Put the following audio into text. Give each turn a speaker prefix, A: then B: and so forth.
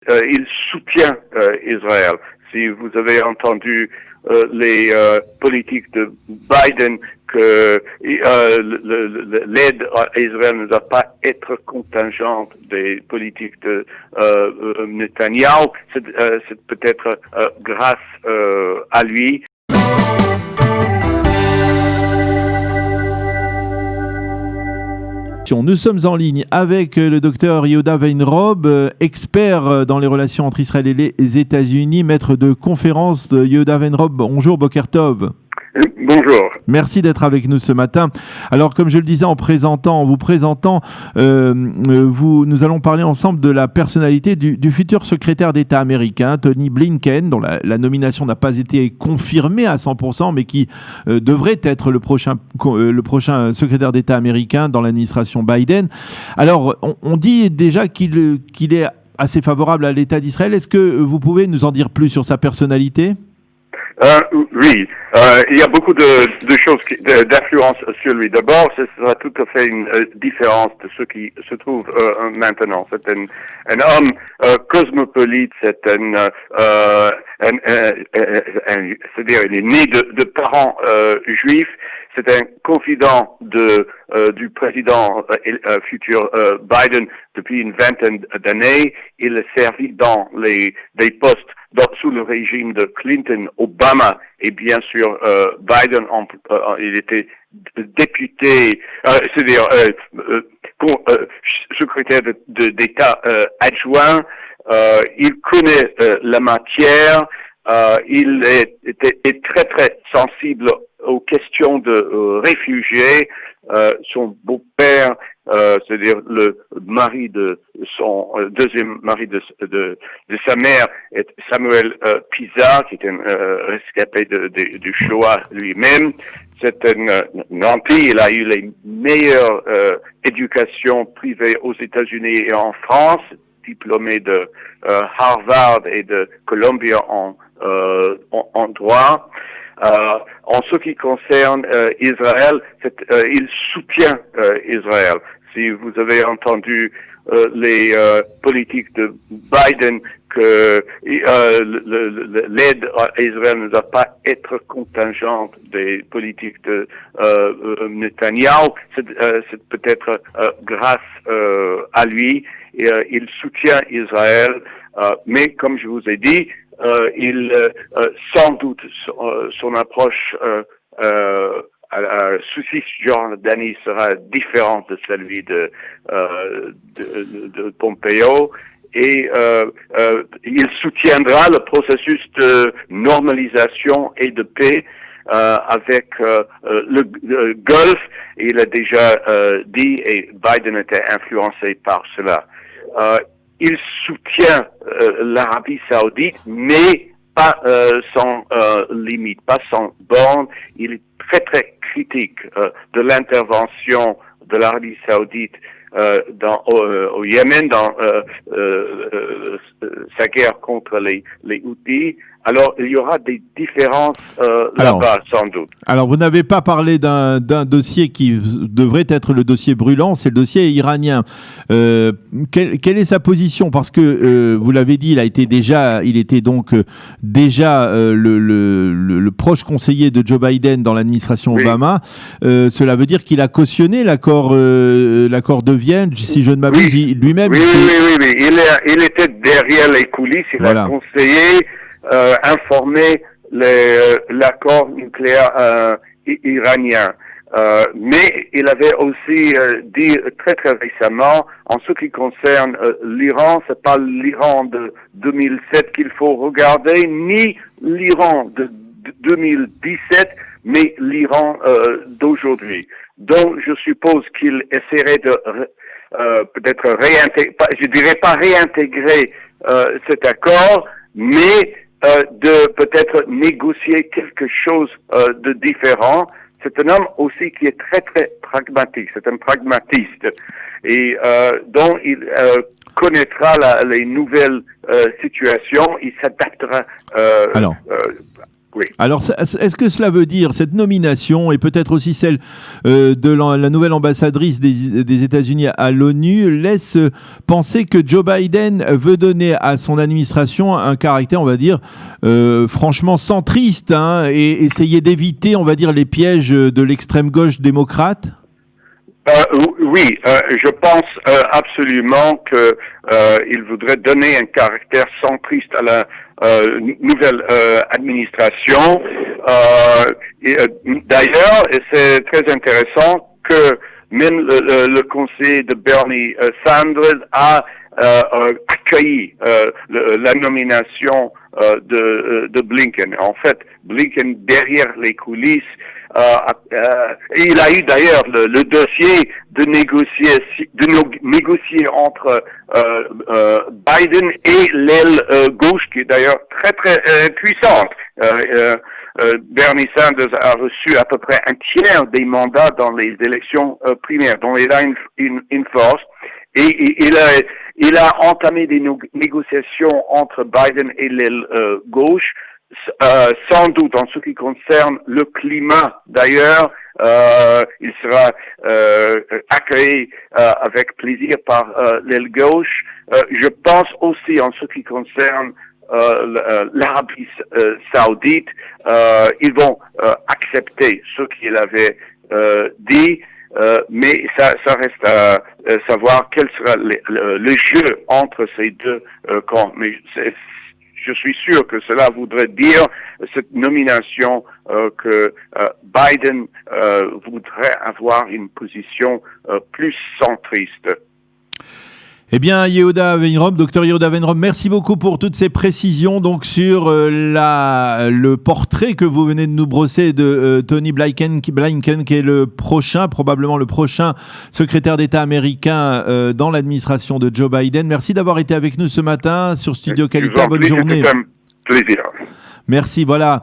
A: Il soutient Israël. Si vous avez entendu les politiques de Biden que l'aide à Israël ne doit pas être contingente des politiques de Netanyahou, c'est peut-être grâce à lui.
B: Nous sommes en ligne avec le docteur Yehuda Weinrob, expert dans les relations entre Israël et les États-Unis, maître de conférence de Yehuda Weinrob. Bonjour, Boker Tov.
A: Bonjour.
B: Merci d'être avec nous ce matin. Alors, comme je le disais en vous présentant, nous allons parler ensemble de la personnalité du futur secrétaire d'État américain, Tony Blinken, dont la nomination n'a pas été confirmée à 100%, mais qui devrait être le prochain secrétaire d'État américain dans l'administration Biden. Alors, on dit déjà qu'il est assez favorable à l'État d'Israël. Est-ce que vous pouvez nous en dire plus sur sa personnalité ?
A: Oui, il y a beaucoup de choses d'influence sur lui. D'abord, ce sera tout à fait une différence de ce qui se trouve maintenant. C'est un homme cosmopolite, c'est-à-dire il est né de parents juifs. C'est un confident du président futur Biden depuis une vingtaine d'années. Il a servi dans des postes sous le régime de Clinton, Obama et bien sûr Biden. Il était député, c'est-à-dire secrétaire d'État adjoint. Il connaît la matière. Il est très très sensible aux questions de réfugiés. Son beau-père, c'est-à-dire le mari de son deuxième mari de sa mère, est Samuel Pisa, qui est un rescapé du Shoah lui-même. C'est un nanti. Il a eu les meilleures éducations privées aux États-Unis et en France, diplômé de Harvard et de Columbia en droit. En ce qui concerne Israël, il soutient Israël. Si vous avez entendu les politiques de Biden que l'aide à Israël ne doit pas être contingente des politiques de Netanyahou, c'est peut-être grâce à lui. Il soutient Israël, mais comme je vous ai dit, sans doute son approche sous Cisjordanie sera différente de celui de Pompeo, et il soutiendra le processus de normalisation et de paix avec le Golfe. Il a déjà dit, et Biden était influencé par cela. Il soutient l'Arabie Saoudite, mais pas sans limite, pas sans borne. Il est très très critique de l'intervention de l'Arabie Saoudite au Yémen dans sa guerre contre les Houthis. Alors, il y aura des différences là-bas, sans doute.
B: Alors, vous n'avez pas parlé d'un dossier qui devrait être le dossier brûlant, c'est le dossier iranien. Quelle est sa position ? Parce que, vous l'avez dit, il était donc déjà le proche conseiller de Joe Biden dans l'administration Obama. Cela veut dire qu'il a cautionné l'accord de Vienne, si je ne m'abuse, lui-même.
A: Oui. Il était derrière les coulisses, il a conseillé, informé l'accord nucléaire iranien. Mais il avait aussi dit très très récemment, en ce qui concerne l'Iran, c'est pas l'Iran de 2007 qu'il faut regarder, ni l'Iran de 2017, mais l'Iran d'aujourd'hui. Donc je suppose qu'il essaierait de peut-être réintégrer cet accord, mais de peut-être négocier quelque chose de différent. C'est un homme aussi qui est très très pragmatique, c'est un pragmatiste, et dont il connaîtra les nouvelles situations, il s'adaptera Oui.
B: Alors, est-ce que cela veut dire, cette nomination, et peut-être aussi celle de la nouvelle ambassadrice des États-Unis à l'ONU, laisse penser que Joe Biden veut donner à son administration un caractère, on va dire, franchement centriste, hein, et essayer d'éviter, on va dire, les pièges de l'extrême gauche démocrate?
A: Oui, je pense absolument que il voudrait donner un caractère centriste à la nouvelle administration. D'ailleurs, c'est très intéressant que même le conseil de Bernie Sanders a accueilli la nomination de Blinken. En fait, Blinken, derrière les coulisses, il a eu d'ailleurs le dossier de négocier entre Biden et l'aile gauche, qui est d'ailleurs très très puissante. Bernie Sanders a reçu à peu près un tiers des mandats dans les élections primaires, dont il a une force, et il a entamé des négociations entre Biden et l'aile gauche. Sans doute en ce qui concerne le climat, d'ailleurs, il sera accueilli avec plaisir par l'aile gauche. Je pense aussi en ce qui concerne l'Arabie saoudite, ils vont accepter ce qu'il avait dit, mais ça reste à savoir quel sera le jeu entre ces deux camps. Mais je suis sûr que cela voudrait dire, cette nomination, que Biden voudrait avoir une position plus centriste.
B: Eh bien, Yehuda Weinrop, docteur Yehuda Weinrop, merci beaucoup pour toutes ces précisions donc sur le portrait que vous venez de nous brosser de Tony Blinken, qui est probablement le prochain secrétaire d'État américain dans l'administration de Joe Biden. Merci d'avoir été avec nous ce matin sur Studio Qualité. Bonne journée.
A: C'était un plaisir.
B: Merci, voilà.